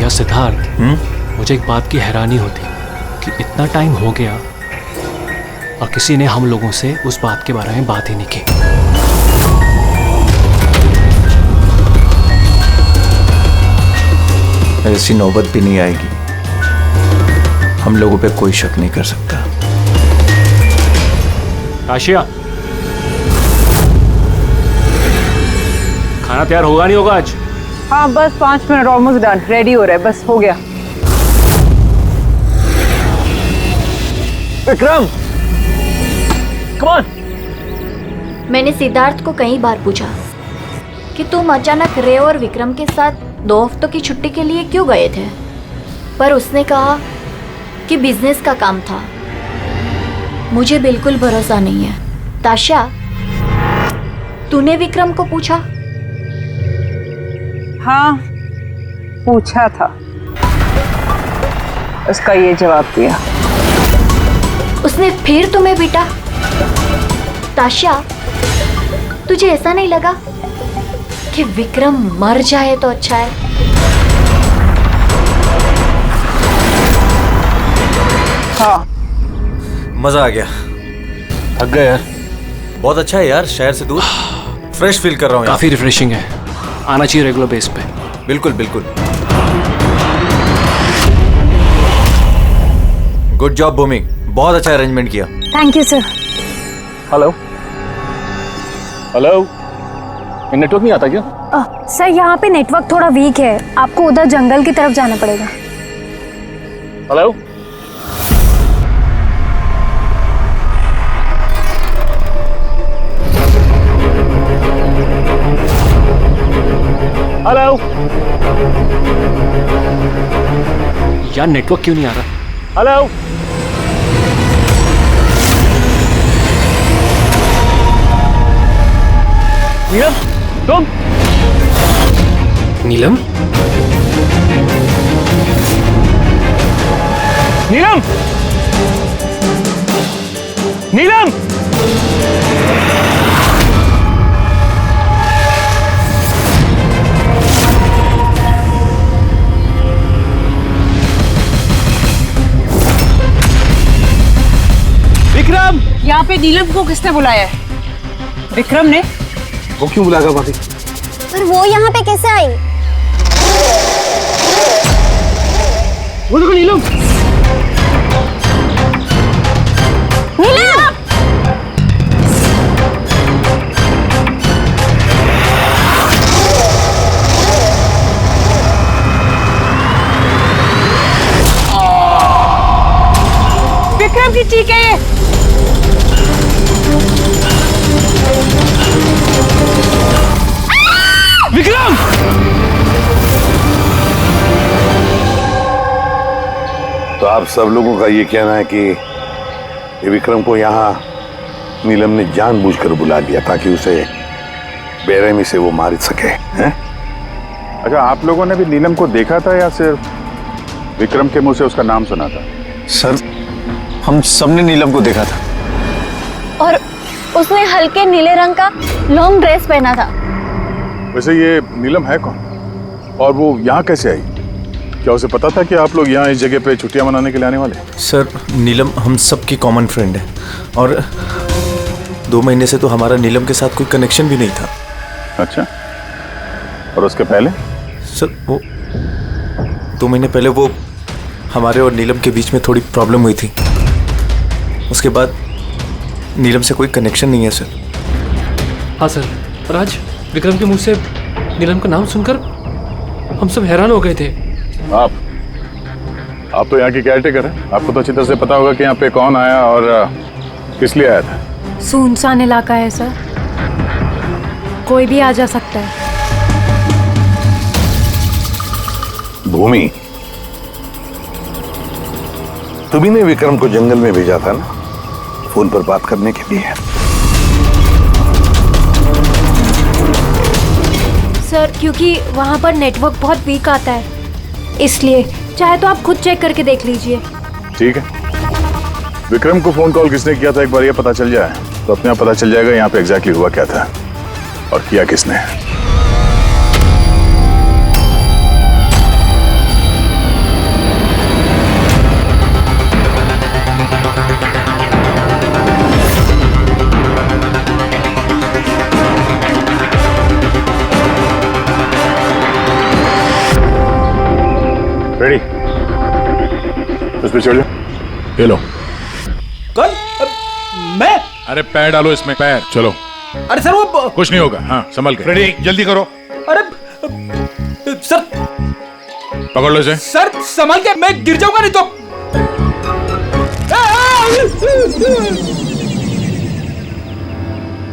यार सिद्धार्थ, मुझे एक बात की हैरानी होती कि इतना टाइम हो गया और किसी ने हम लोगों से उस बात के बारे में बात ही नहीं की। ऐसी नौबत भी नहीं आएगी। हम लोगों पे कोई शक नहीं कर सकता। आशिया, खाना तैयार होगा नहीं होगा आज? हाँ बस 5 मिनट, ऑलमोस्ट डन, रेडी हो रहा है, बस हो गया। Vikram, come on. मैंने सिद्धार्थ को कई बार पूछा कि तुम अचानक रे और विक्रम के साथ 2 हफ्तों की छुट्टी के लिए क्यों गए थे, पर उसने कहा कि बिजनेस का काम था। मुझे बिल्कुल भरोसा नहीं है। ताशा, तूने विक्रम को पूछा? हाँ पूछा था, उसका ये जवाब दिया। उसने फिर तुम्हें पीटा? ताशा, तुझे ऐसा नहीं लगा कि विक्रम मर जाए तो अच्छा है? हाँ। मजा आ गया। थक गए यार। बहुत अच्छा है यार, शहर से दूर फ्रेश फील कर रहा हूँ। काफी रिफ्रेशिंग है, आना चाहिए रेगुलर बेस पे। बिल्कुल बिल्कुल। गुड जॉब भूमि, बहुत अच्छा अरेंजमेंट किया। Thank you sir. Hello hello, network नहीं आता क्या? सर यहाँ पे नेटवर्क थोड़ा वीक है, आपको उधर जंगल की तरफ जाना पड़ेगा। हेलो, हेलो यार, नेटवर्क क्यों नहीं आ रहा? हेलो, नीलम, तुम? नीलम, नीलम, नीलम, विक्रम! यहाँ पे नीलम को किसने बुलाया है? विक्रम ने। वो क्यों बुलाएगा भाभी? पर वो यहाँ पे कैसे आई? वो देखो नीलम। नीलम! विक्रम की ठीक है ये। विक्रम! तो आप सब लोगों का ये कहना है कि ये विक्रम को यहाँ नीलम ने जानबूझकर बुला लिया ताकि उसे बेरहमी से वो मार सके, हैं? अच्छा, आप लोगों ने भी नीलम को देखा था या सिर्फ विक्रम के मुंह से उसका नाम सुना था? सर, हम सबने नीलम को देखा था। और उसने हल्के नीले रंग का लॉन्ग ड्रेस पहना था। वैसे ये नीलम है कौन और वो यहाँ कैसे आई? क्या उसे पता था कि आप लोग यहाँ इस जगह पे छुट्टियां मनाने के लिए आने वाले? सर, नीलम हम सबकी कॉमन फ्रेंड है और 2 महीने से तो हमारा नीलम के साथ कोई कनेक्शन भी नहीं था। अच्छा, और उसके पहले? सर, वो 2 महीने पहले वो हमारे और नीलम के बीच में थोड़ी प्रॉब्लम हुई थी। उसके बाद नीलम से कोई कनेक्शन नहीं है सर। हाँ सर, राज, विक्रम के मुंह से नीलम का नाम सुनकर हम सब हैरान हो गए थे। आप तो यहाँ की केयरटेकर हैं, आपको तो अच्छी तरह से पता होगा कि यहाँ पे कौन आया और किस लिए आया था। सुनसान इलाका है सर, कोई भी आ जा सकता है। भूमि, तुम्ही ने विक्रम को जंगल में भेजा था ना, फोन पर बात करने के लिए? सर, क्योंकि वहाँ पर नेटवर्क बहुत वीक आता है, इसलिए। चाहे तो आप खुद चेक करके देख लीजिए। ठीक है, विक्रम को फोन कॉल किसने किया था एक बार ये पता चल जाए तो अपने आप पता चल जाएगा यहाँ पे एग्जैक्टली हुआ क्या था और किया किसने। रेडी? उस पे चढ़ जा। ये लो। कौन? मैं? अरे पैर डालो इसमें, पैर। चलो। अरे सर वो कुछ नहीं होगा। हाँ संभल के। रेडी, जल्दी करो। अरे सर, पकड़ लो इसे। सर संभाल के, मैं गिर जाऊंगा नहीं तो।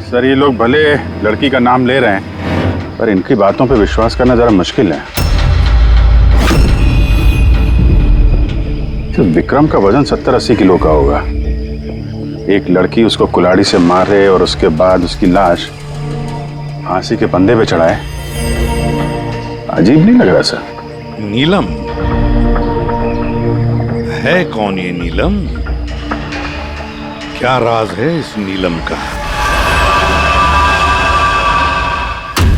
सर ये लोग भले लड़की का नाम ले रहे हैं, पर इनकी बातों पे विश्वास करना जरा मुश्किल है। तो विक्रम का वजन 70-80 किलो का होगा। एक लड़की उसको कुल्हाड़ी से मारे और उसके बाद उसकी लाश फांसी के फंदे पे चढ़ाए। अजीब नहीं लग रहा सर? नीलम है कौन ये नीलम? क्या राज है इस नीलम का?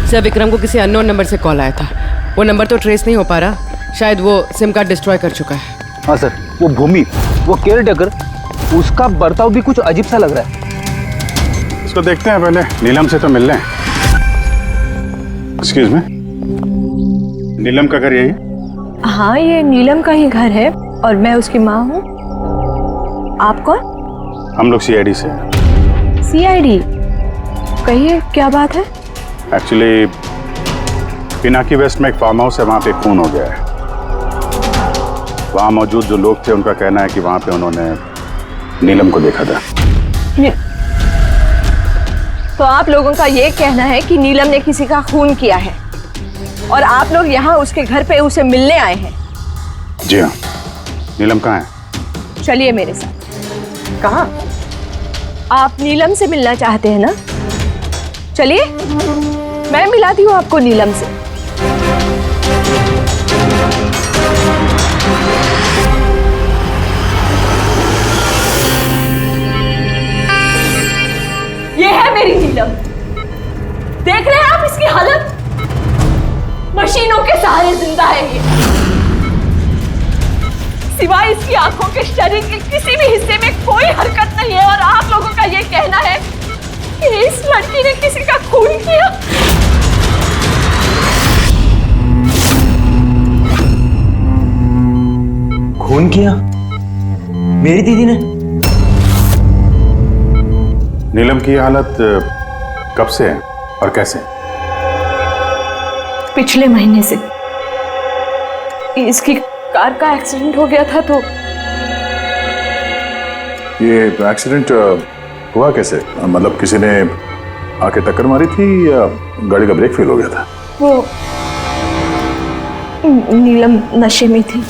सर विक्रम को किसी अननोन नंबर से कॉल आया था। वो नंबर तो ट्रेस नहीं हो पा रहा, शायद वो सिम कार्ड डिस्ट्रॉय कर चुका है। हाँ सर, वो भूमि, वो केयरटेकर, उसका बर्ताव भी कुछ अजीब सा लग रहा है। इसको देखते हैं पहले, नीलम से तो मिल लें। एक्सक्यूज मी, नीलम का घर यही? हाँ, ये नीलम का ही घर है और मैं उसकी माँ हूँ। आप कौन? हम लोग CID से। CID? कहिए क्या बात है? एक्चुअली पिनाकी वेस्ट में एक फार्म हाउस है, वहाँ पे खून हो गया है। वहाँ मौजूद जो लोग थे उनका कहना है कि वहाँ पे उन्होंने नीलम को देखा था। तो आप लोगों का ये कहना है कि नीलम ने किसी का खून किया है और आप लोग यहाँ उसके घर पे उसे मिलने आए हैं? जी हाँ। नीलम कहाँ है? चलिए मेरे साथ। कहाँ? आप नीलम से मिलना चाहते हैं ना? चलिए, मैं मिलाती हूँ आपको नीलम से। ये है मेरी नीलम। देख रहे हैं आप इसकी हालत? मशीनों के सहारे जिंदा है ये। सिवाय इसकी आंखों के शरीर के किसी भी हिस्से में कोई हरकत नहीं है और आप लोगों का ये कहना है कि इस लड़की ने किसी का खून किया। खून किया? मेरी दीदी ने? नीलम की हालत कब से है और कैसे? पिछले महीने से। इसकी कार का एक्सीडेंट हो गया था। तो ये एक्सीडेंट हुआ कैसे? मतलब किसी ने आके टक्कर मारी थी या गाड़ी का ब्रेक फेल हो गया था? वो नीलम नशे में थी।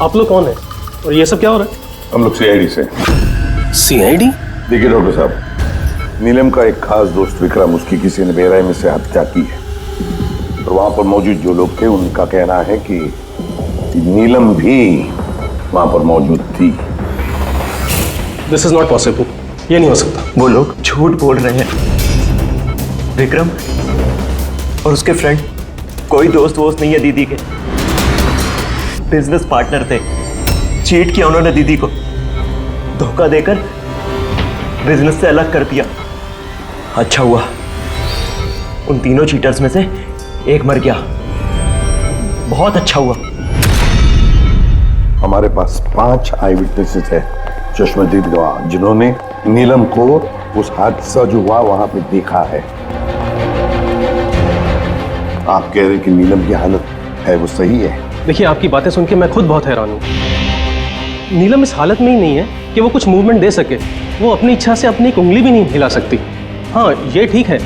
आप लोग कौन है और ये सब क्या हो रहा है? हम लोग CID से। CID? देखिए डॉक्टर साहब, नीलम का एक खास दोस्त विक्रम, उसकी किसी ने बेरहमी से हत्या की है और वहां पर मौजूद जो लोग थे उनका कहना है कि नीलम भी वहां पर मौजूद थी। This is not possible. ये नहीं हो सकता। वो लोग झूठ बोल रहे हैं। विक्रम और उसके फ्रेंड कोई दोस्त वोस्त नहीं है दीदी के। बिजनेस पार्टनर थे। चीट किया उन्होंने दीदी को, धोखा देकर बिजनेस से अलग कर दिया। अच्छा हुआ उन तीनों चीटर्स में से एक मर गया। बहुत अच्छा हुआ। हमारे पास 5 आई विटनेसेस है, चश्मदीद गवाह, जिन्होंने नीलम को उस हादसा जो हुआ वहां पे देखा है। आप कह रहे हैं कि नीलम की हालत है वो सही है? देखिए, आपकी बातें सुन के मैं खुद बहुत हैरान हूँ। नीलम इस हालत में ही नहीं है कि वो कुछ मूवमेंट दे सके। वो अपनी इच्छा से अपनी एक उंगली भी नहीं हिला सकती। हाँ, ये ठीक है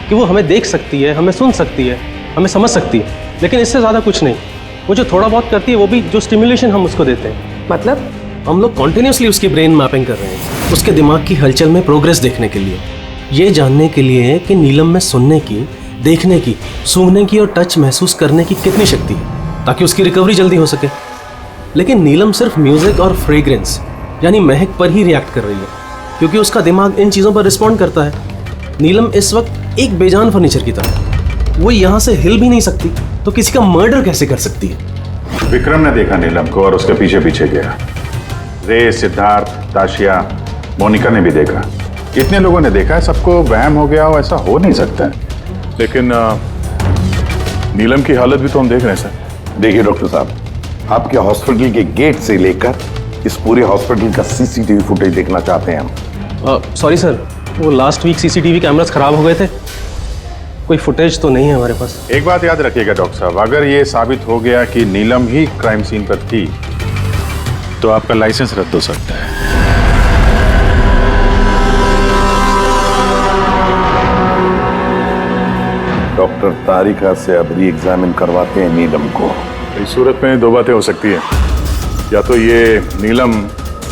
कि वो हमें देख सकती है, हमें सुन सकती है, हमें समझ सकती है, लेकिन इससे ज़्यादा कुछ नहीं। वो जो थोड़ा बहुत करती है वो भी जो स्टिमुलेशन हम उसको देते हैं। मतलब? हम लोग कॉन्टिन्यूसली उसकी ब्रेन मैपिंग कर रहे हैं, उसके दिमाग की हलचल में प्रोग्रेस देखने के लिए, ये जानने के लिए कि नीलम में सुनने की, देखने की, सूंघने की और टच महसूस करने की कितनी शक्ति है, ताकि उसकी रिकवरी जल्दी हो सके। लेकिन नीलम सिर्फ म्यूजिक और फ्रेग्रेंस यानी महक पर ही रिएक्ट कर रही है, क्योंकि उसका दिमाग इन चीज़ों पर रिस्पॉन्ड करता है। नीलम इस वक्त एक बेजान फर्नीचर की तरह, वो यहाँ से हिल भी नहीं सकती, तो किसी का मर्डर कैसे कर सकती है? विक्रम ने देखा नीलम को और उसके पीछे पीछे गया। रे, सिद्धार्थ, ताशिया, मोनिका ने भी देखा। इतने लोगों ने देखा है, सबको वहम हो गया हो, ऐसा हो नहीं सकता है। लेकिन नीलम की हालत भी तो हम देख रहे हैं सर। देखिए डॉक्टर साहब, आपके हॉस्पिटल के गेट से लेकर इस पूरे हॉस्पिटल का सीसीटीवी फुटेज देखना चाहते हैं हम। सॉरी सर, वो लास्ट वीक सीसीटीवी कैमरास खराब हो गए थे, कोई फुटेज तो नहीं है हमारे पास। एक बात याद रखिएगा डॉक्टर साहब, अगर ये साबित हो गया कि नीलम ही क्राइम सीन पर थी तो आपका लाइसेंस रद्द हो सकता है। डॉक्टर तारिका से अब री एग्जामिन करवाते हैं नीलम को। इस सूरत में दो बातें हो सकती हैं, या तो ये नीलम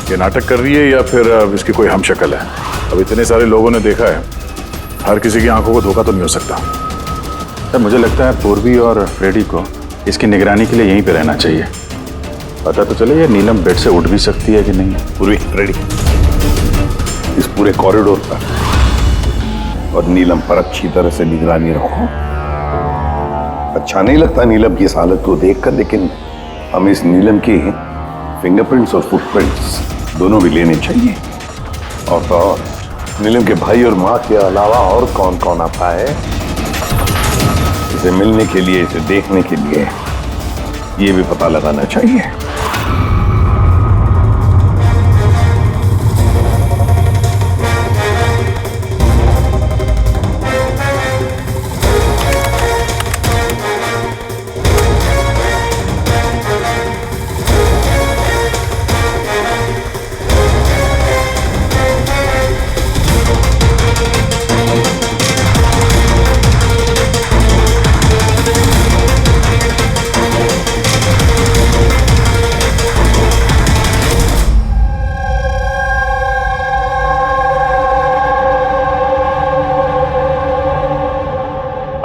ये नाटक कर रही है या फिर इसकी कोई हमशक्ल है। अब इतने सारे लोगों ने देखा है, हर किसी की आंखों को धोखा तो नहीं हो सकता। सर मुझे लगता है पूर्वी और फ्रेडी को इसकी निगरानी के लिए यहीं पे रहना चाहिए। पता तो चले ये नीलम बेड से उठ भी सकती है कि नहीं। पूर्वी, फ्रेडी, इस पूरे कॉरिडोर पर और नीलम पर अच्छी तरह से निगरानी रखो। अच्छा नहीं लगता नीलम की इस हालत को देखकर, लेकिन हमें इस नीलम की फिंगरप्रिंट्स और फुटप्रिंट्स दोनों भी लेने चाहिए। और तो और नीलम के भाई और माँ के अलावा और कौन कौन आता है इसे मिलने के लिए, इसे देखने के लिए, ये भी पता लगाना चाहिए।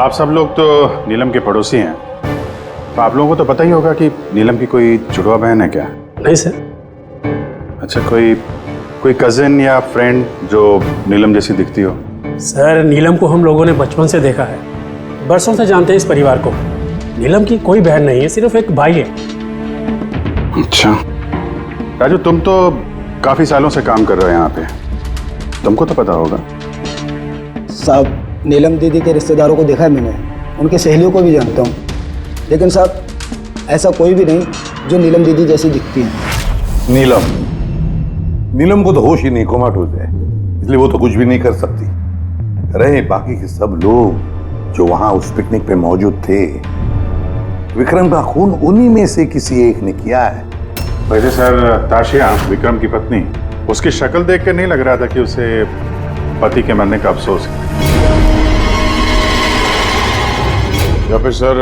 आप सब लोग तो नीलम के पड़ोसी हैं, तो आप लोगों को तो पता ही होगा कि नीलम की कोई जुड़वा बहन है क्या? नहीं सर। अच्छा, कोई कजिन या फ्रेंड जो नीलम जैसी दिखती हो? सर नीलम को हम लोगों ने बचपन से देखा है, बरसों से जानते हैं इस परिवार को। नीलम की कोई बहन नहीं है, सिर्फ एक भाई है। अच्छा राजू, तुम तो काफी सालों से काम कर रहे हो यहाँ पे, तुमको तो पता होगा। साहब नीलम दीदी के रिश्तेदारों को देखा है मैंने, उनके सहेलियों को भी जानता हूँ, लेकिन साहब ऐसा कोई भी नहीं जो नीलम दीदी जैसी दिखती है। नीलम को तो होश ही नहीं, कोमाटोज है, इसलिए वो तो कुछ भी नहीं कर सकती। रहे बाकी के सब लोग जो वहां उस पिकनिक पे मौजूद थे, विक्रम का खून उन्हीं में से किसी एक ने किया है। वैसे सर, ताशिया विक्रम की पत्नी, उसकी शक्ल देख कर नहीं लग रहा था कि उसे पति के मरने का अफसोस है। या फिर सर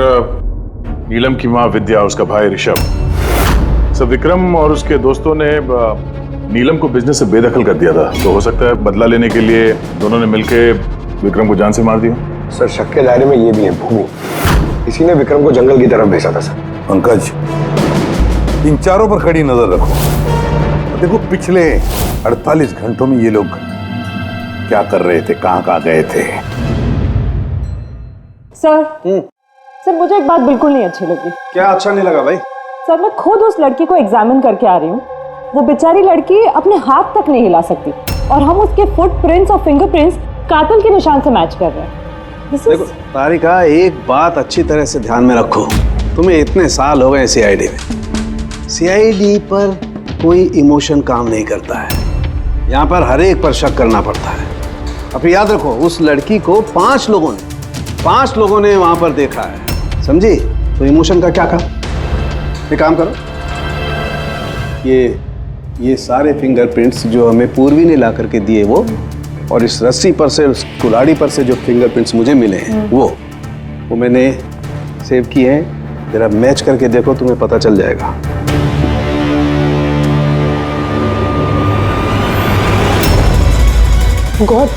नीलम की माँ विद्या, उसका भाई ऋषभ, सर विक्रम और उसके दोस्तों ने नीलम को बिजनेस से बेदखल कर दिया था, तो हो सकता है बदला लेने के लिए दोनों ने मिलकर विक्रम को जान से मार दिया। सर शक के दायरे में ये भी है भूमि, इसी ने विक्रम को जंगल की तरफ भेजा था। सर पंकज, इन चारों पर कड़ी नजर रखो। देखो पिछले 48 घंटों में ये लोग क्या कर रहे थे, कहाँ गए थे। सर मुझे एक बात बिल्कुल नहीं अच्छी लगी। क्या अच्छा नहीं लगा भाई? सर मैं खुद उस लड़की को एग्जामिन करके आ रही हूँ, वो बेचारी लड़की अपने हाथ तक नहीं हिला सकती और हम उसके फुटप्रिंट्स और फिंगरप्रिंट्स कातिल के निशान से मैच कर रहे हैं। देखो तारिका, एक बात अच्छी तरह से ध्यान में रखो, तुम्हें इतने साल हो गए सीआईडी में, सीआईडी पर कोई इमोशन काम नहीं करता है, यहाँ पर हर एक पर शक करना पड़ता है। अब याद रखो, उस लड़की को 5 लोगों ने वहां पर देखा है, समझी? तो इमोशन का क्या काम? एक काम करो, ये सारे फिंगरप्रिंट्स जो हमें पूर्वी ने ला करके दिए वो, और इस रस्सी पर से, उस कुल्हाड़ी पर से जो फिंगरप्रिंट्स मुझे मिले हैं वो मैंने सेव किए हैं। जरा मैच करके देखो, तुम्हें पता चल जाएगा। गॉड,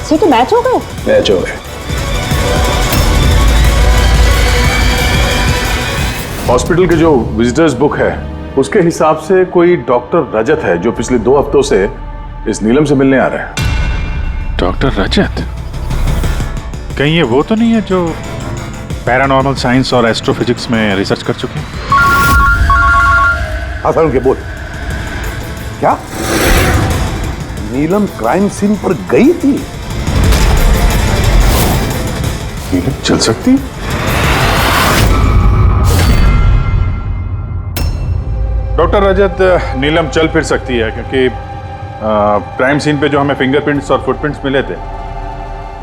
सही तो मैच हो गए? मैच हो गए। हॉस्पिटल की जो विजिटर्स बुक है उसके हिसाब से कोई डॉक्टर रजत है जो पिछले 2 हफ्तों से इस नीलम से मिलने आ रहा है। डॉक्टर रजत? कहीं ये वो तो नहीं है जो पैरानॉर्मल साइंस और एस्ट्रोफिजिक्स में रिसर्च कर चुके हैं? हाँ सर, उनके बोल। क्या नीलम क्राइम सीन पर गई थी? नीलम चल सकती? डॉक्टर रजत, नीलम चल फिर सकती है क्योंकि क्राइम सीन पे जो हमें फिंगरप्रिंट्स और फुटप्रिंट्स मिले थे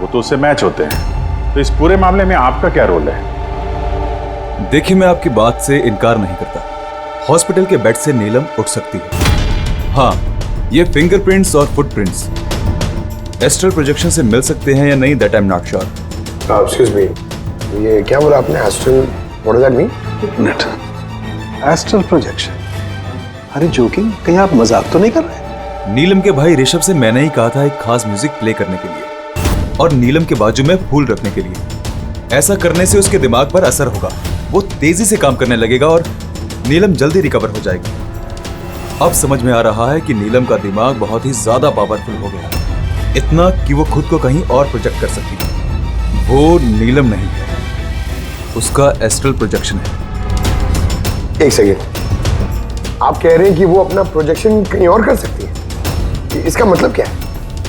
वो तो उससे मैच होते हैं। तो इस पूरे मामले में आपका क्या रोल है? देखिए, मैं आपकी बात से इनकार नहीं करता। हॉस्पिटल के बेड से नीलम उठ सकती है। हाँ, ये फिंगरप्रिंट्स और फुटप्रिंट्स एस्ट्रल प्रोजेक्शन से मिल सकते हैं या नहीं, that I am not sure. Excuse me, ये क्या बोला आपने? Astral, what does that mean? Minute, astral projection? अरे जोकिंग, कहीं आप मजाक तो नहीं कर रहे? नीलम के भाई ऋषभ से मैंने ही कहा था एक खास म्यूजिक प्ले करने के लिए और नीलम के बाजू में फूल रखने के लिए। ऐसा करने से उसके दिमाग पर असर होगा, वो तेजी से काम करने लगेगा और नीलम जल्दी रिकवर हो जाएगी। अब समझ में आ रहा है कि नीलम का दिमाग बहुत ही ज्यादा पावरफुल हो गया, इतना कि वो खुद को कहीं और प्रोजेक्ट कर सकती है। वो नीलम नहीं है, उसका एस्ट्रल प्रोजेक्शन है। एक सेकेंड, आप कह रहे हैं कि वो अपना प्रोजेक्शन कहीं और कर सकती है? इसका मतलब क्या है?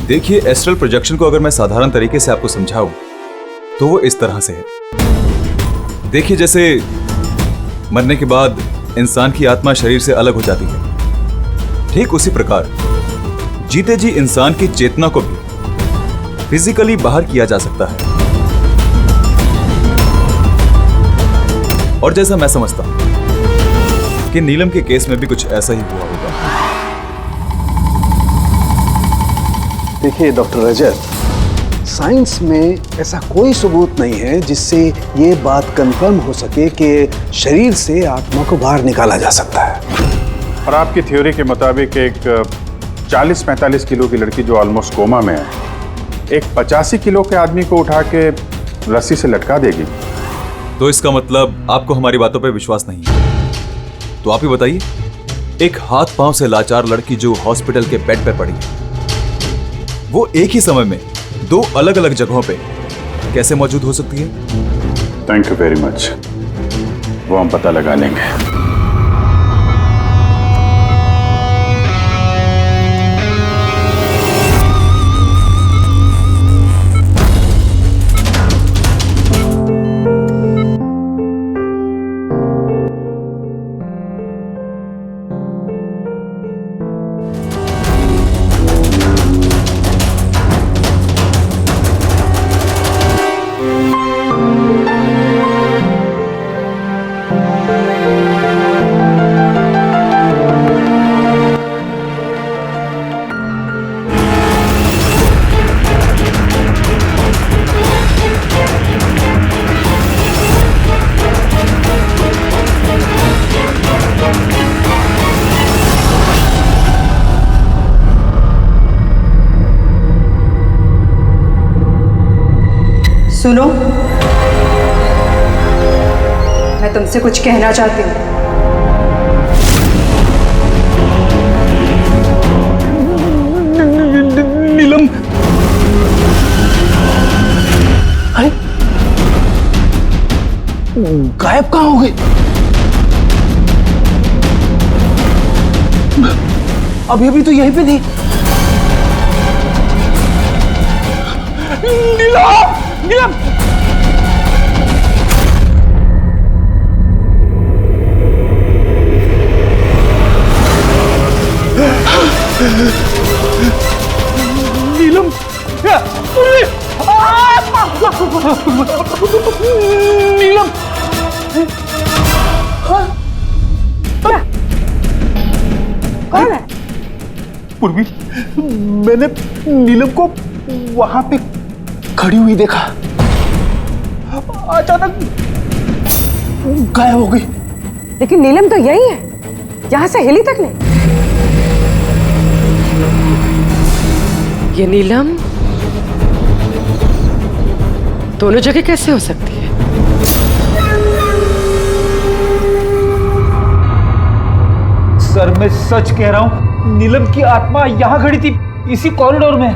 देखिए, एस्ट्रल प्रोजेक्शन को अगर मैं साधारण तरीके से आपको समझाऊं तो वो इस तरह से है। देखिए, जैसे मरने के बाद इंसान की आत्मा शरीर से अलग हो जाती है, ठीक उसी प्रकार जीते जी इंसान की चेतना को भी फिजिकली बाहर किया जा सकता है। और जैसा मैं समझता हूं कि नीलम के केस में भी कुछ ऐसा ही हुआ होगा। देखिए डॉक्टर रजत, साइंस में ऐसा कोई सबूत नहीं है जिससे ये बात कंफर्म हो सके कि शरीर से आत्मा को बाहर निकाला जा सकता है। और आपकी थ्योरी के मुताबिक एक 40-45 किलो की लड़की जो ऑलमोस्ट कोमा में है, एक 85 किलो के आदमी को उठा के रस्सी से लटका देगी। तो इसका मतलब आपको हमारी बातों पे विश्वास नहीं है? तो आप ही बताइए, एक हाथ पांव से लाचार लड़की जो हॉस्पिटल के बेड पर पड़ी है, वो एक ही समय में दो अलग अलग जगहों पे कैसे मौजूद हो सकती है? थैंक यू वेरी मच, वो हम पता लगा लेंगे। सुनो, मैं तुमसे कुछ कहना चाहती हूँ। नीलम, अरे गायब कहाँ हो गई? अभी अभी तो यहीं पे थी। नीलम, नीलम, नीलम, नीलम, कौन है? पूर्वी, मैंने नीलम को वहां पे खड़ी हुई देखा, अचानक गायब हो गई। लेकिन नीलम तो यही है, यहां से हिली तक नहीं। ये नीलम दोनों जगह कैसे हो सकती है? सर, मैं सच कह रहा हूँ, नीलम की आत्मा यहाँ खड़ी थी, इसी कॉरिडोर में।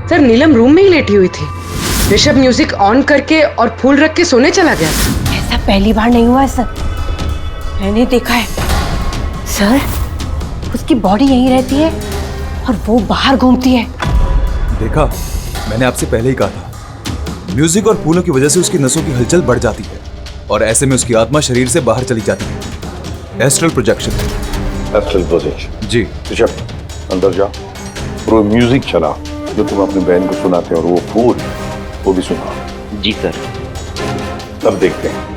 सर, नीलम रूम में ही लेटी हुई थी। ऋषभ म्यूजिक ऑन करके और फूल रख के सोने चला गया। ऐसा पहली बार नहीं हुआ है सर, मैंने देखा है। सर, उसकी बॉडी यहीं रहती है और वो बाहर घूमती है। देखा, मैंने आपसे पहले ही कहा था, म्यूजिक और फूलों की वजह से उसकी नसों की हलचल बढ़ जाती है और ऐसे में उसकी आत्मा शरीर से बाहर चली जाती है। Astral projection. Astral projection. जी ऋषभ अंदर जाओ और वो म्यूजिक चला जो तुम अपनी बहन को सुनाते हो, और वो फूल वो भी सुनाओ। जी सर। तब देखते हैं।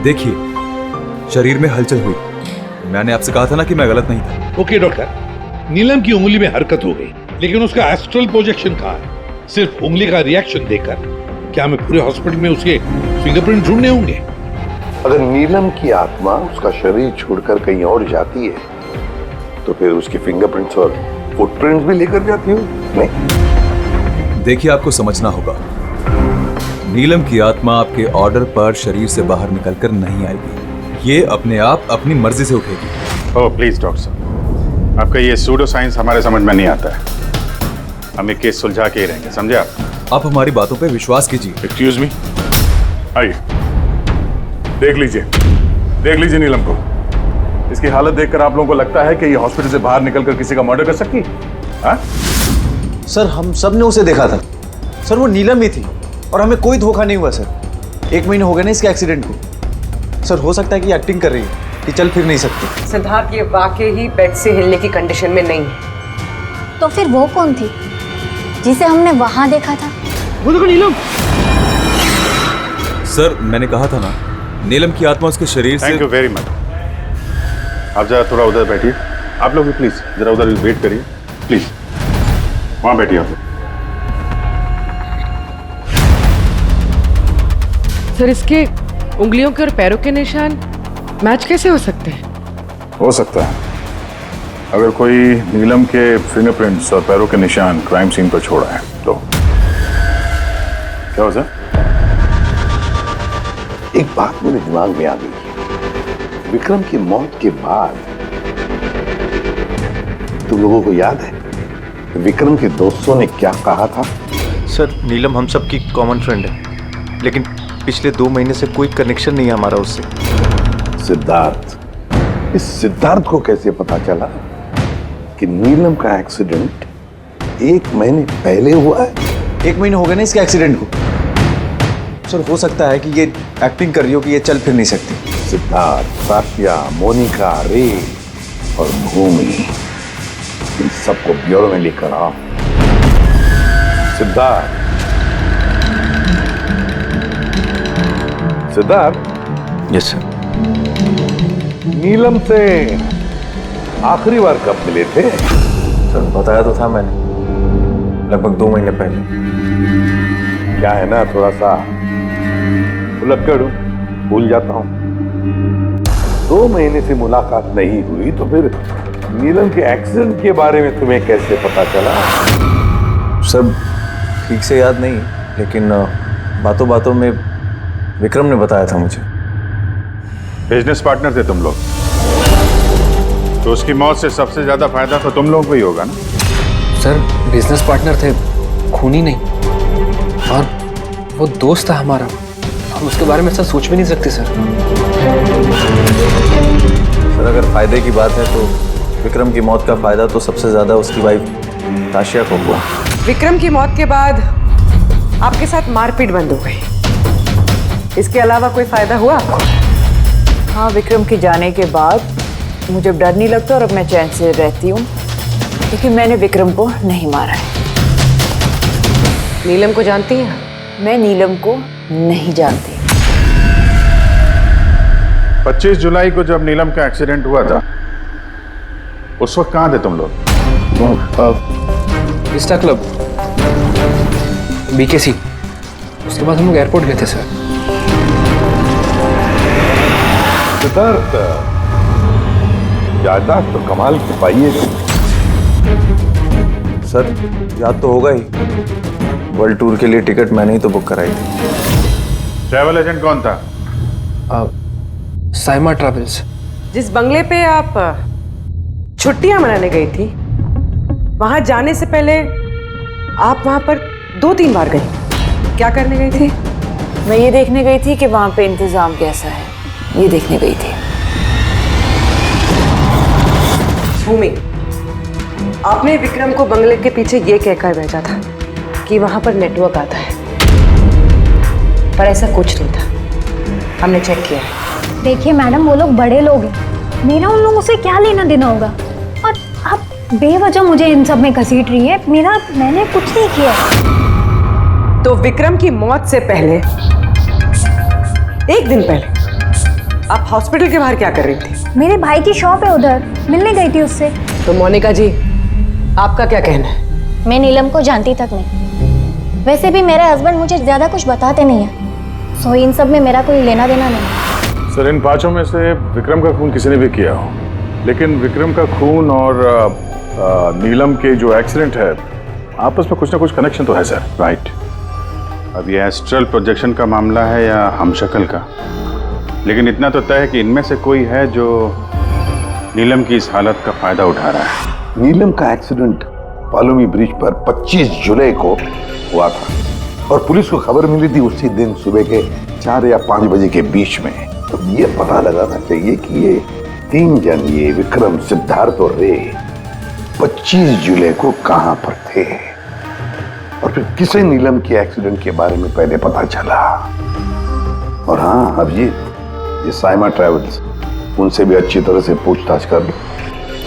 देखिए, शरीर में हलचल हुई। मैंने आपसे कहा था ना कि मैं गलत नहीं था। ओके डॉक्टर, नीलम की उंगली में हरकत हो गई, लेकिन उसका एस्ट्रल प्रोजेक्शन कहाँ है? सिर्फ उंगली का रिएक्शन देखकर क्या हमें पूरे हॉस्पिटल में उसके फिंगरप्रिंट ढूंढने होंगे? अगर नीलम की आत्मा उसका शरीर छोड़कर कहीं और जाती है तो फिर उसकी फिंगरप्रिंट्स और फुटप्रिंट्स भी लेकर जाती हो? नहीं। देखिए, आपको समझना होगा, नीलम की आत्मा आपके ऑर्डर पर शरीर से बाहर निकलकर नहीं आएगी। ये अपने आप अपनी मर्जी से उठेगी। ओह प्लीज डॉक्टर साहब, आपका ये सूडो साइंस हमारे समझ में नहीं आता है। हम ये केस सुलझा के ही रहेंगे, समझे आप हमारी बातों पे विश्वास कीजिए। एक्सक्यूज मी, आइए देख लीजिए नीलम को। इसकी हालत देखकर आप लोगों को लगता है कि ये हॉस्पिटल से बाहर निकलकर किसी का मर्डर कर सकती है? हाँ? सर, हम सब ने उसे देखा था। सर, वो नीलम ही थी और हमें कोई धोखा नहीं हुआ सर। 1 महीने हो गए ना इसके एक्सीडेंट को। सर, हो सकता है कि एक्टिंग कर रही है, कि चल फिर नहीं सकती। सिद्धार्थ, ये वाकई ही बेड से हिलने की कंडीशन में नहीं है। तो फिर वो कौन थी जिसे हमने वहां देखा था? वो देखो नीलम। सर, मैंने कहा था ना, नीलम की आत्मा उसके शरीर से। Thank you very much. आप जरा थोड़ा उधर बैठिए। आप लोग भी प्लीज जरा उधर वेट करिए, प्लीज वहां बैठिए आप लोग। सर, इसके उंगलियों के और पैरों के निशान मैच कैसे हो सकते हैं? हो सकता है अगर कोई नीलम के फिंगरप्रिंट्स और पैरों के निशान क्राइम सीन पर छोड़ा है तो। क्या हो सर? एक बात मेरे दिमाग में आ गई। विक्रम की मौत के बाद तुम लोगों को याद है विक्रम के दोस्तों ने क्या कहा था? सर, नीलम हम सबकी कॉमन फ्रेंड है, लेकिन पिछले 2 महीने से कोई कनेक्शन नहीं है हमारा उससे। सिद्धार्थ, इस सिद्धार्थ को कैसे पता चला कि नीलम का एक्सीडेंट 1 महीने पहले हुआ है? 1 महीने हो गए ना इसके एक्सीडेंट को। सर, हो सकता है कि ये एक्टिंग कर रही हो कि ये चल फिर नहीं सकती। सिद्धार्थ, सात्या, मोनिका, रे और भूमि, इन सबको ब्यूरो में लेकर आओ। Siddharth, yes sir. नीलम से आखिरी बार कब मिले थे? सर, बताया तो था मैंने, लगभग 2 महीने पहले। क्या है ना, थोड़ा सा भुलक्कड़ हूं, भूल जाता हूं। 2 महीने से मुलाकात नहीं हुई तो फिर नीलम के एक्सीडेंट के बारे में तुम्हें कैसे पता चला? सब ठीक से याद नहीं, लेकिन बातों बातों में विक्रम ने बताया था मुझे। बिजनेस पार्टनर थे तुम लोग, तो उसकी मौत से सबसे ज्यादा फायदा तो तुम लोगों को ही होगा ना? सर, बिजनेस पार्टनर थे, खूनी नहीं। और वो दोस्त था हमारा, हम उसके बारे में ऐसा सोच भी नहीं सकते सर। सर, अगर फायदे की बात है तो विक्रम की मौत का फायदा तो सबसे ज्यादा उसकी वाइफ ताशिया को हुआ। विक्रम की मौत के बाद आपके साथ मारपीट बंद हो गई, इसके अलावा कोई फायदा हुआ आपको? हाँ, विक्रम के जाने के बाद मुझे अब डर नहीं लगता और अब मैं चैन से रहती हूँ, क्योंकि मैंने विक्रम को नहीं मारा है। नीलम को जानती हैं? मैं नीलम को नहीं जानती। 25 जुलाई को जब नीलम का एक्सीडेंट हुआ था, उस वक्त कहाँ थे तुम लोग? Vista club, BKC। उसके बाद हम लोग एयरपोर्ट गए थे सर। सिद्धार्थ, याददाश्त तो कमाल की पाई है। सर, याद तो होगा ही, वर्ल्ड टूर के लिए टिकट मैंने ही तो बुक कराई थी। ट्रैवल एजेंट कौन था? साइमा ट्रैवल्स। जिस बंगले पे आप छुट्टियां मनाने गई थी, वहां जाने से पहले आप वहां पर 2-3 बार गई। क्या करने गई थी? मैं ये देखने गई थी कि वहां पे इंतजाम कैसा है, ये देखने गई थी। भूमि, आपने विक्रम को बंगले के पीछे ये कहकर भेजा था कि वहां पर नेटवर्क आता है, पर ऐसा कुछ नहीं था। हमने चेक किया है। देखिए मैडम, वो लोग बड़े लोग हैं, मेरा उन लोगों से क्या लेना देना होगा? और आप बेवजह मुझे इन सब में घसीट रही है। मैंने कुछ नहीं किया। तो विक्रम की मौत से पहले, एक दिन पहले, आप हॉस्पिटल के बाहर क्या कर रही थी? मेरे भाई की शॉप है, उधर मिलने गई थी उससे। तो मोनिका जी, आपका क्या कहना है? मैं नीलम को जानती तक नहीं। वैसे भी मेरे हस्बैंड मुझे ज्यादा कुछ बताते नहीं है, सो इन सब में मेरा कोई लेना देना नहीं। सर, इन 5 में से विक्रम का खून किसी ने भी किया हो, लेकिन विक्रम का खून और नीलम के जो एक्सीडेंट है, आपस में कुछ ना कुछ कनेक्शन तो है सर, राइट? अब ये एस्ट्रल प्रोजेक्शन का मामला है या हमशक्ल का, लेकिन इतना तो तय है कि इनमें से कोई है जो नीलम की इस हालत का फायदा उठा रहा है। नीलम का एक्सीडेंट पालोमी ब्रिज पर 25 जुलाई को हुआ था और पुलिस को खबर मिली थी उसी दिन सुबह के 4 या 5 बजे के बीच में। तो ये पता लगाना चाहिए कि ये 3 जन, ये विक्रम, सिद्धार्थ और रे, 25 जुलाई को कहां पर थे और फिर किसे नीलम के एक्सीडेंट के बारे में पहले पता चला। और हाँ, अब ये साइमा ट्रेवल्स, उनसे भी अच्छी तरह से पूछताछ कर लो।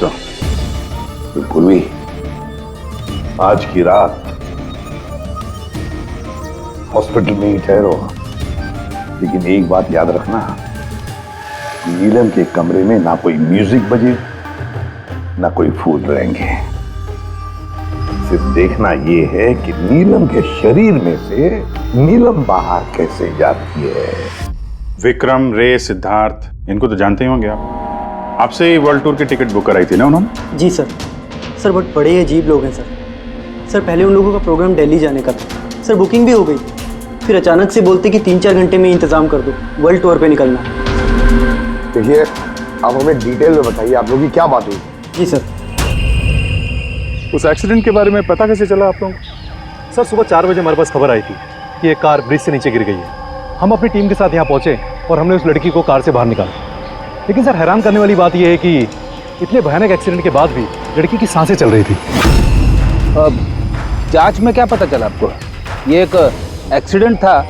तो पूर्वी, आज की रात हॉस्पिटल में ही ठहरो, लेकिन एक बात याद रखना, नीलम के कमरे में ना कोई म्यूजिक बजे, ना कोई फूल रहेंगे। सिर्फ देखना ये है कि नीलम के शरीर में से नीलम बाहर कैसे जाती है। विक्रम, रे, सिद्धार्थ, इनको तो जानते ही होंगे आप। आपसे ही वर्ल्ड टूर की टिकट बुक कराई थी ना उन्होंने? जी सर। सर बहुत बड़े अजीब लोग हैं सर। पहले उन लोगों का प्रोग्राम दिल्ली जाने का था सर, बुकिंग भी हो गई। फिर अचानक से बोलते कि 3-4 घंटे में इंतजाम कर दो, वर्ल्ड टूर पे निकलना। देखिए, आप हमें डिटेल में बताइए, आप लोगों की क्या बात हुई? जी सर। उस एक्सीडेंट के बारे में पता कैसे चला आप लोगों को? सर, सुबह 4 बजे हमारे पास खबर आई थी कि एक कार ब्रिज से नीचे गिर गई है। हम अपनी टीम के साथ यहाँ पहुँचे और हमने उस लड़की को कार से बाहर निकाला। लेकिन सर, हैरान करने वाली बात यह है कि इतने भयानक एक्सीडेंट के बाद भी लड़की की सांसें चल रही थी। जांच में क्या पता चला आपको? ये एक एक्सीडेंट था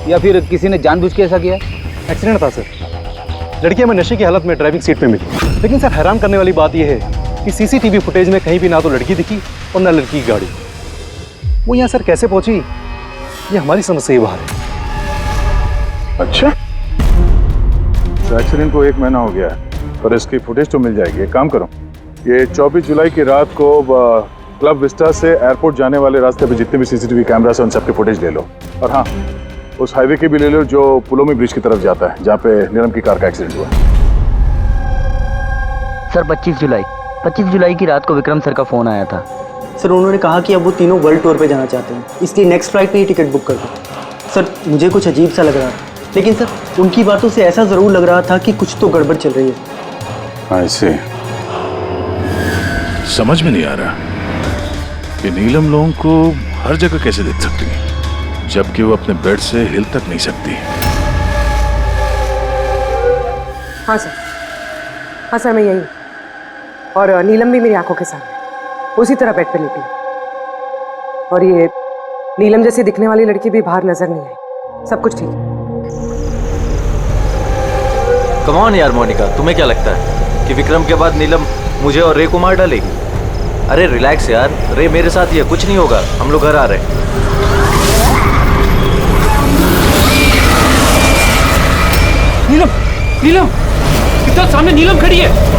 या फिर किसी ने जानबूझ के ऐसा किया? एक्सीडेंट था सर। लड़की हमें नशे की हालत में ड्राइविंग सीट पे मिली। लेकिन सर, हैरान करने वाली बात यह है कि सीसीटीवी फुटेज में कहीं भी ना तो लड़की दिखी और ना लड़की की गाड़ी। वो यहाँ सर कैसे पहुंची, ये हमारी समझ से ही बाहर है। अच्छा, तो एक्सीडेंट को 1 महीना हो गया है, पर इसकी फुटेज तो मिल जाएगी। एक काम करो, ये 24 जुलाई की रात को क्लब विस्टा से एयरपोर्ट जाने वाले रास्ते पे जितने भी सीसीटीवी कैमरास हैं उन सबके फुटेज ले लो। और हाँ, उस हाईवे के भी ले लो जो पुलोमी ब्रिज की तरफ जाता है, जहाँ पे नीलम की कार का एक्सीडेंट हुआ। सर 25 जुलाई की रात को विक्रम सर का फोन आया था। सर, उन्होंने कहा कि अब वो तीनों वर्ल्ड टूर पे जाना चाहते हैं, इसलिए नेक्स्ट फ्लाइट पे ही टिकट बुक कर दो। सर, मुझे कुछ अजीब सा लग रहा था, लेकिन सर उनकी बातों से ऐसा ज़रूर लग रहा था कि कुछ तो गड़बड़ चल रही है। ऐसे समझ में नहीं आ रहा कि नीलम लोगों को हर जगह कैसे देख सकती है, जबकि वो अपने बेड से हिल तक नहीं सकती। हाँ सर, मैं यही, और नीलम भी मेरी आंखों के सामने उसी तरह बेड पे लेटी है। और ये नीलम जैसी दिखने वाली लड़की भी बाहर नजर नहीं आई। सब कुछ ठीक है। कम ऑन यार मोनिका, तुम्हें क्या लगता है कि विक्रम के बाद नीलम मुझे और रे को मार डालेगी? अरे रिलैक्स यार, रे मेरे साथ ही है, कुछ नहीं होगा, हम लोग घर आ रहे हैं। नीलम, इधर सामने नीलम खड़ी है।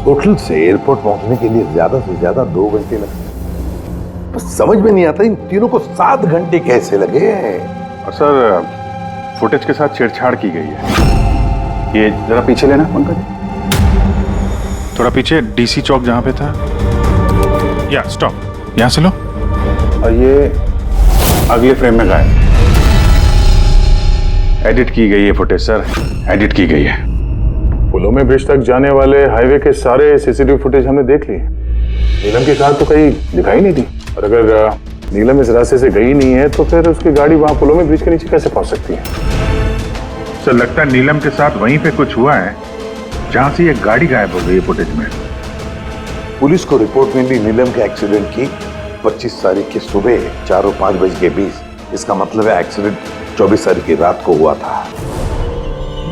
होटल से एयरपोर्ट पहुंचने के लिए ज्यादा से ज्यादा 2 घंटे लगते हैं। बस समझ में नहीं आता इन तीनों को 7 घंटे कैसे लगे। और सर फुटेज के साथ छेड़छाड़ की गई है। ये जरा पीछे लेना पंकज, थोड़ा पीछे, डीसी चौक जहां पे था। या स्टॉप, यहां से लो। और ये अगले फ्रेम में गायब। एडिट की गई है फुटेज सर, एडिट की गई है। पुलों में ब्रिज तक जाने वाले हाईवे के सारे सीसीटीवी फुटेज हमने देख लिए। नीलम की कार तो कहीं दिखाई नहीं दी, और अगर नीलम इस रास्ते से गई नहीं है तो फिर उसकी गाड़ी वहां पुलों में ब्रिज के नीचे कैसे पहुंच सकती है? सर लगता है नीलम के साथ वहीं पे कुछ हुआ है जहां से ये गाड़ी गायब हो गई है फुटेज में। पुलिस को रिपोर्ट मिली नीलम के एक्सीडेंट की 25 तारीख की सुबह 4 और 5 बजे के बीच। इसका मतलब है एक्सीडेंट 24 तारीख की रात को हुआ था।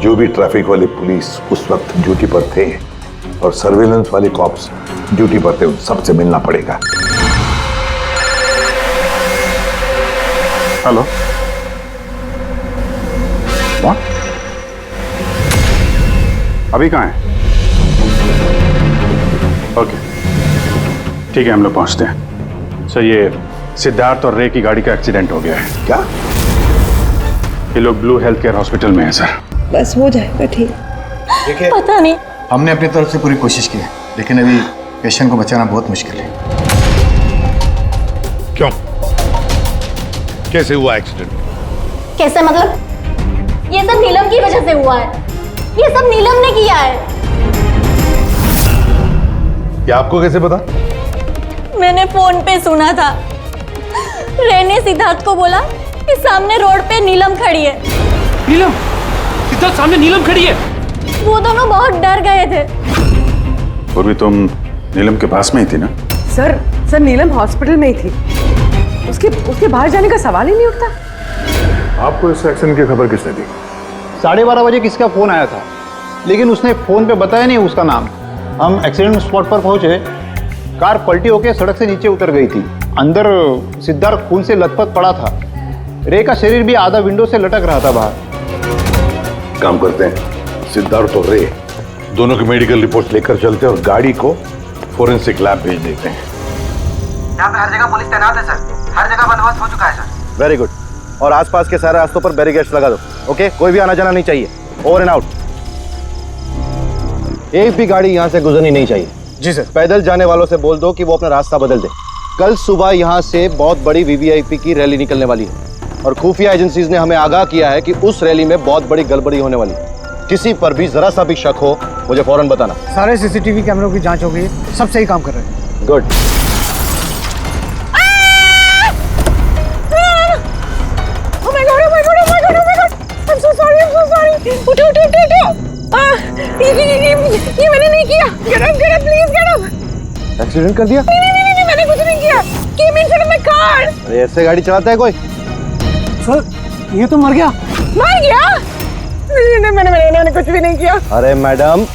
जो भी ट्रैफिक वाले पुलिस उस वक्त ड्यूटी पर थे और सर्वेलेंस वाले कॉप्स ड्यूटी पर थे, उन सबसे मिलना पड़ेगा। Hello, what? अभी कहाँ है? ओके ठीक है, हम लोग पहुंचते हैं। सर ये सिद्धार्थ और रे की गाड़ी का एक्सीडेंट हो गया है। क्या? ये लोग ब्लू हेल्थ केयर हॉस्पिटल में है सर। बस हो जाएगा ठीक। देखिए, पता नहीं, हमने अपनी तरफ से पूरी कोशिश की है, लेकिन अभी पेशेंट को बचाना बहुत मुश्किल है। क्यों? कैसे हुआ एक्सीडेंट? कैसे मतलब? ये सब नीलम की वजह से हुआ है। ये सब नीलम ने किया है। क्या आपको कैसे पता? मैंने फोन पे सुना था। रे ने सिद्धार्थ को बोला कि सामने रोड पे नीलम खड़ी है। नीलम? सिद्धार्थ सामने नीलम खड़ी है? वो दोनों बहुत डर गए थे। और भी तुम नीलम के पास में ही थी ना? सर नीलम हॉस्पिटल में ही थी। उसके बाहर जाने का सवाल ही नहीं उठता। आपको इस एक्सीडेंट की खबर किसने दी? 12:30 बजे किसी का फोन आया था, लेकिन उसने फोन पे बताया नहीं उसका नाम। हम एक्सीडेंट स्पॉट पर पहुंचे, कार पलटी होकर सड़क से नीचे उतर गई थी। अंदर सिद्धार्थ खून से लथपथ पड़ा था। रे का शरीर भी आधा विंडो से लटक रहा था बाहर। काम करते हैं, सिद्धार्थ और रे दोनों की मेडिकल रिपोर्ट लेकर चलते हैं और गाड़ी को फोरेंसिक लैब भेज देते हैं। यहाँ पे हर जगह पुलिस तैनात है सर, हर जगह बंदोबस्त हो चुका है सर। Very good. और आसपास के सारे रास्तों पर बैरिकेड्स लगा दो। ओके, कोई भी आना जाना नहीं चाहिए। Over and out. एक भी गाड़ी यहाँ से गुजरनी नहीं चाहिए। जी सर। पैदल जाने वालों से बोल दो कि वो अपना रास्ता बदल दे। कल सुबह यहाँ से बहुत बड़ी वीवीआईपी की रैली निकलने वाली है और खुफिया एजेंसीज ने हमें आगाह किया है कि उस रैली में बहुत बड़ी गड़बड़ी होने वाली है। किसी पर भी जरा सा भी शक हो मुझे फौरन बताना। सारे सीसीटीवी कैमरों की जांच हो गई, सब सही काम कर रहे हैं। गुड। I'm so sorry. उठो। ये मैंने नहीं किया। Get up, please get up. Accident कर दिया? नहीं, मैंने कुछ नहीं किया। Came in front of my car. अरे ऐसे गाड़ी चलाता है कोई? सर, ये तो मर गया। मर गया? नहीं, मैंने कुछ भी नहीं किया। अरे मैडम,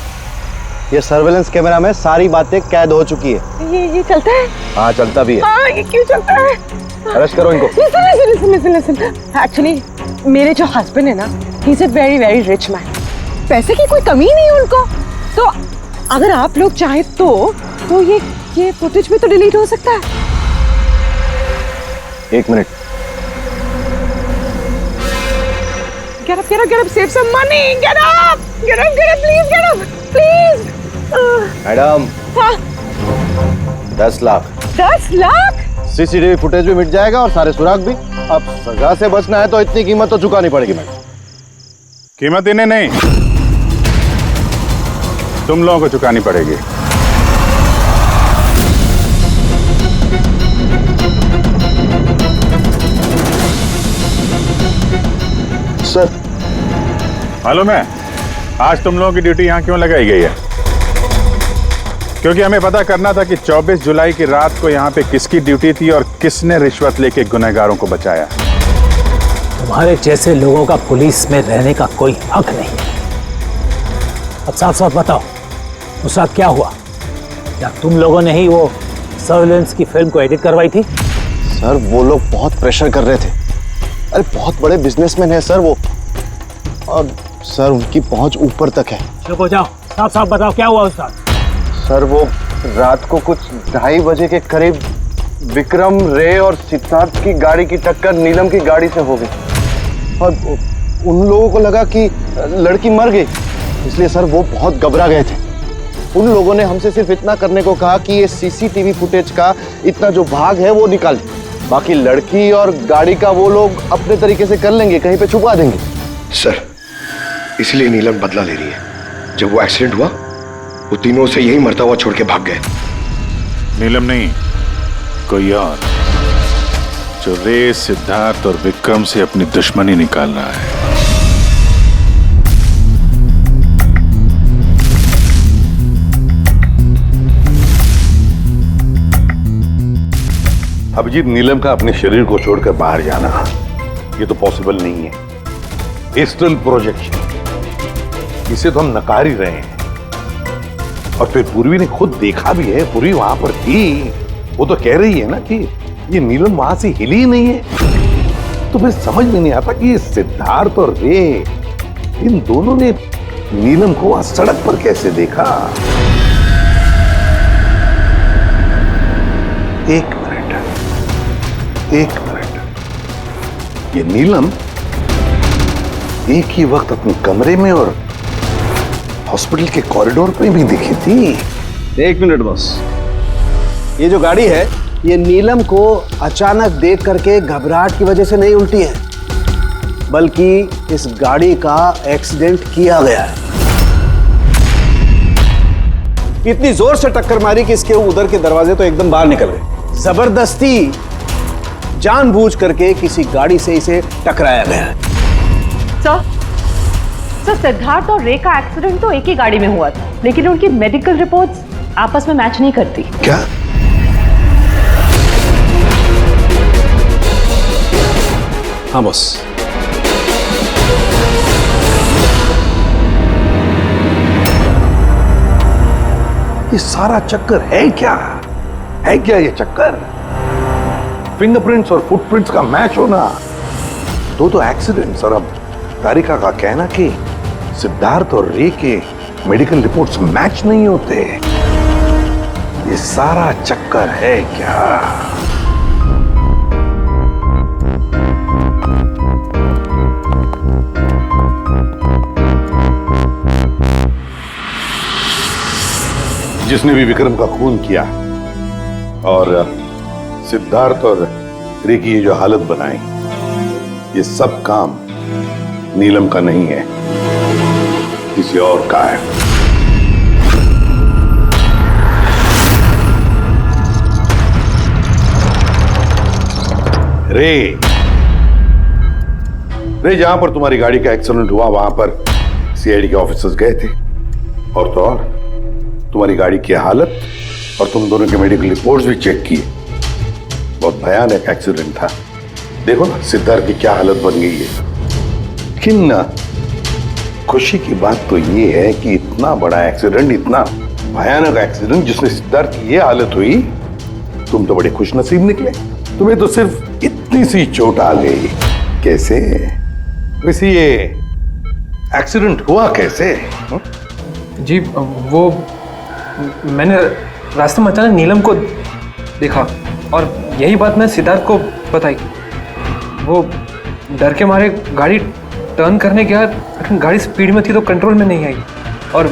ये सर्वेलेंस कैमरा में सारी बातें कैद हो चुकी है। ये चलता है? हाँ चलता भी है। हाँ, ये क्यों चलता है? अरेस्ट करो इनको। Listen. Actually, मेरे जो हस्बैंड है ना, he is a very very rich man. पैसे की कोई कमी नहीं है उनको। तो अगर आप लोग चाहे तो ये फुटेज भी तो डिलीट हो सकता है। 1 minute. Get up, save some money. Get up, please. Madam, हाँ, 10 लाख। 10 लाख? सीसीटीवी फुटेज भी मिट जाएगा और सारे सुराग भी। अब सजा से बचना है तो इतनी कीमत तो चुकानी पड़ेगी मैडम। कीमत इन्हें नहीं, तुम लोगों को चुकानी पड़ेगी। सर, मालूम है आज तुम लोगों की ड्यूटी यहाँ क्यों लगाई गई है? क्योंकि हमें पता करना था कि 24 जुलाई की रात को यहाँ पे किसकी ड्यूटी थी और किसने रिश्वत लेके गुनहगारों को बचाया। तुम्हारे जैसे लोगों का पुलिस में रहने का कोई हक नहीं है। अब साफ साफ बताओ, उस रात क्या हुआ? क्या तुम लोगों ने ही वो सर्वेलेंस की फिल्म को एडिट करवाई थी? सर, वो लोग बहुत प्रेशर कर रहे थे। अरे बहुत बड़े बिजनेसमैन है सर वो, और सर उनकी पहुंच ऊपर तक है। चुप हो जाओ, साफ साफ बताओ क्या हुआ उस रात? सर वो रात को कुछ 2:30 बजे के करीब विक्रम, रे और सिद्धार्थ की गाड़ी की टक्कर नीलम की गाड़ी से हो गई और उन लोगों को लगा कि लड़की मर गई, इसलिए सर वो बहुत घबरा गए थे। उन लोगों ने हमसे सिर्फ इतना करने को कहा कि ये सीसीटीवी फुटेज का इतना जो भाग है वो निकाल, बाकी लड़की और गाड़ी का वो लोग अपने तरीके से कर लेंगे, कहीं पे छुपा देंगे। सर इसलिए नीलम बदला ले रही है। जब वो एक्सीडेंट हुआ वो तीनों से यही मरता हुआ छोड़ के भाग गए। नीलम नहीं, कोई और जो रे, सिद्धार्थ और विक्रम से अपनी दुश्मनी निकाल रहा है। अभिजीत, नीलम का अपने शरीर को छोड़कर बाहर जाना ये तो पॉसिबल नहीं है। एस्ट्रल प्रोजेक्शन, इसे तो हम नकार ही रहे हैं। और फिर पूर्वी ने खुद देखा भी है, पूर्वी वहां पर थी, वो तो कह रही है ना कि ये नीलम वहां से हिली ही नहीं है। तो फिर समझ में नहीं आता कि ये सिद्धार्थ और रे, इन दोनों ने नीलम को वहां सड़क पर कैसे देखा। एक मिनट, ये नीलम एक ही वक्त अपने कमरे में और हॉस्पिटल के कॉरिडोर पे भी दिखी थी। एक मिनट बॉस, ये जो गाड़ी है ये नीलम को अचानक देख करके घबराहट की वजह से नहीं उल्टी है, बल्कि इस गाड़ी का एक्सीडेंट किया गया है। इतनी जोर से टक्कर मारी कि इसके उधर के दरवाजे तो एकदम बाहर निकल गए। जबरदस्ती जानबूझ करके किसी गाड़ी से इसे टकराया गया है। सर, सिद्धार्थ और रे का एक्सीडेंट तो एक ही गाड़ी में हुआ था, लेकिन उनकी मेडिकल रिपोर्ट्स आपस में मैच नहीं करती। क्या? हाँ बॉस। ये सारा चक्कर है क्या? है क्या ये चक्कर? फिंगरप्रिंट्स और फुटप्रिंट्स का मैच होना, दो एक्सीडेंट्स, और अब तारिका का कहना कि सिद्धार्थ और रे के मेडिकल रिपोर्ट्स मैच नहीं होते। ये सारा चक्कर है क्या? जिसने भी विक्रम का खून किया और सिद्धार्थ और रे की ये जो हालत बनाई, ये सब काम नीलम का नहीं है, किसी और का है। रे जहां पर तुम्हारी गाड़ी का एक्सीडेंट हुआ वहां पर सीआईडी के ऑफिसर्स गए थे, और तो और तुम्हारी गाड़ी की हालत और तुम दोनों के मेडिकल रिपोर्ट्स भी चेक किए। बहुत भयानक एक्सीडेंट था। देखो ना सिद्धार्थ की क्या हालत बन गई है। लेकिन खुशी की बात तो ये है कि इतना बड़ा एक्सीडेंट, इतना भयानक एक्सीडेंट जिसमें सिद्धार्थ की ये हालत हुई, तुम तो बड़े खुश नसीब निकले। तुम्हें तो सिर्फ इतनी सी चोट आ गई। कैसे? वैसे ये एक्सीडेंट हुआ कैसे? जी वो मैंने रास्ते में अचानक नीलम को देखा और यही बात मैं सिद्धार्थ को बताई। वो डर के मारे गाड़ी टर्न करने गया, लेकिन गाड़ी स्पीड में थी तो कंट्रोल में नहीं आई और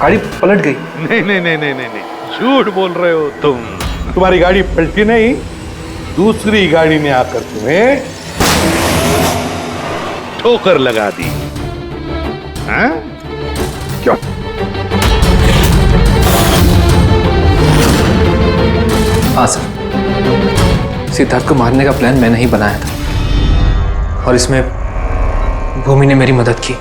गाड़ी पलट गई। नहीं, झूठ बोल रहे हो तुम। तुम्हारी गाड़ी पलटी नहीं, दूसरी गाड़ी ने आकर तुम्हें ठोकर लगा दी। हाँ? क्यों? हाँ सर, सिद्धार्थ को मारने का प्लान मैंने ही बनाया था और इसमें भूमि ने मेरी मदद की।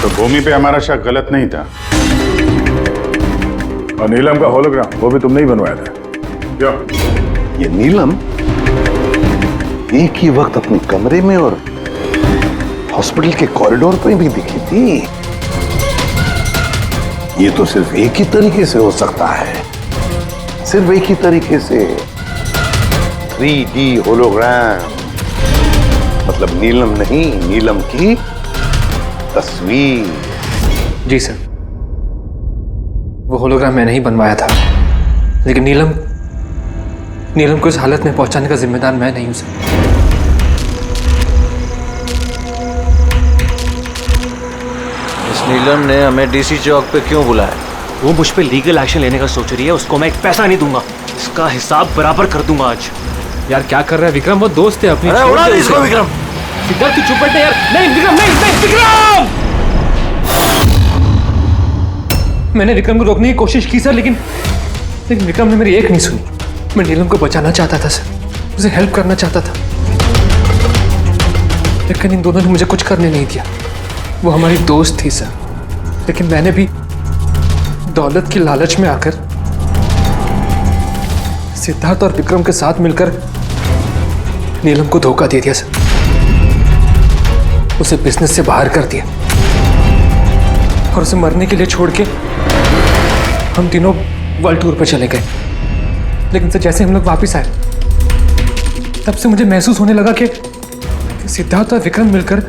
तो भूमि पे हमारा शक गलत नहीं था, और नीलम का होलोग्राम वो भी तुमने ही बनवाया था। क्यों? ये नीलम एक ही वक्त अपने कमरे में और हॉस्पिटल के कॉरिडोर पे भी दिखी थी। ये तो सिर्फ एक ही तरीके से हो सकता है, सिर्फ एक ही तरीके से। 3D होलोग्राम, मतलब नीलम नहीं, नीलम की तस्वीर। जी सर, वो होलोग्राम मैंने ही बनवाया था, लेकिन नीलम को इस हालत में पहुंचाने का जिम्मेदार मैं नहीं हूं सर। इस नीलम ने हमें डीसी चौक पे क्यों बुलाया? वो मुझ पे लीगल एक्शन लेने का सोच रही है, उसको मैं एक पैसा नहीं दूंगा, इसका हिसाब बराबर कर दूंगा आज। यार क्या कर रहा है विक्रम, वो दोस्त है अपनी। अरे उड़ा दे इसको विक्रम। सिद्धार्थ तू चुप बैठ यार। नहीं विक्रम, नहीं विक्रम। मैंने विक्रम को रोकने की कोशिश की सर, लेकिन विक्रम ने मेरी एक नहीं सुनी। मैं नीलम को बचाना चाहता था सर, उसे हेल्प करना चाहता था, लेकिन इन दोनों ने मुझे कुछ करने नहीं दिया। वो हमारी दोस्त थी सर, लेकिन मैंने भी दौलत की लालच में आकर सिद्धार्थ और विक्रम के साथ मिलकर नीलम को धोखा दे दिया सर, उसे बिजनेस से बाहर कर दिया और उसे मरने के लिए छोड़ के हम तीनों वर्ल्ड टूर पर चले गए। लेकिन सर जैसे हम लोग वापस आए, तब से मुझे महसूस होने लगा कि सिद्धार्थ और विक्रम मिलकर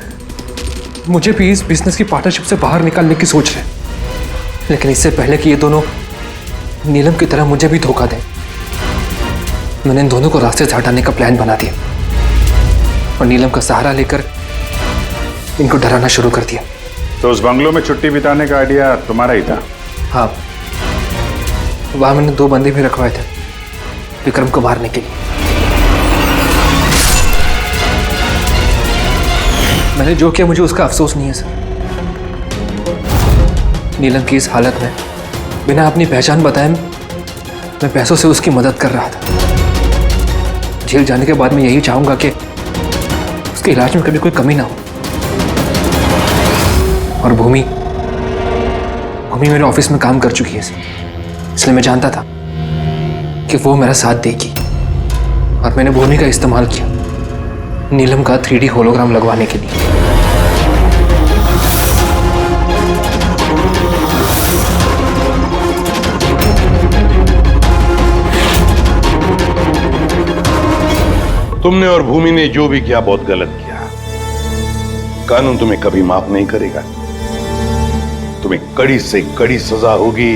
मुझे भी इस बिजनेस की पार्टनरशिप से बाहर निकालने की सोच रहे। लेकिन इससे पहले कि ये दोनों नीलम की तरह मुझे भी धोखा दें, मैंने इन दोनों को रास्ते से हटाने का प्लान बना दिया और नीलम का सहारा लेकर इनको डराना शुरू कर दिया। तो उस बंगलों में छुट्टी बिताने का आइडिया तुम्हारा ही था? हाँ, वहां मैंने 2 बंदे भी रखवाए थे विक्रम को मारने के लिए। मैंने जो किया मुझे उसका अफसोस नहीं है सर। नीलम की इस हालत में बिना अपनी पहचान बताए मैं पैसों से उसकी मदद कर रहा था। जेल जाने के बाद मैं यही चाहूंगा कि उसके इलाज में कभी कोई कमी ना हो। और भूमि मेरे ऑफिस में काम कर चुकी है, इसलिए मैं जानता था कि वो मेरा साथ देगी और मैंने भूमि का इस्तेमाल किया नीलम का 3D होलोग्राम लगवाने के लिए। तुमने और भूमि ने जो भी किया बहुत गलत किया। कानून तुम्हें कभी माफ नहीं करेगा, तुम्हें कड़ी से कड़ी सजा होगी।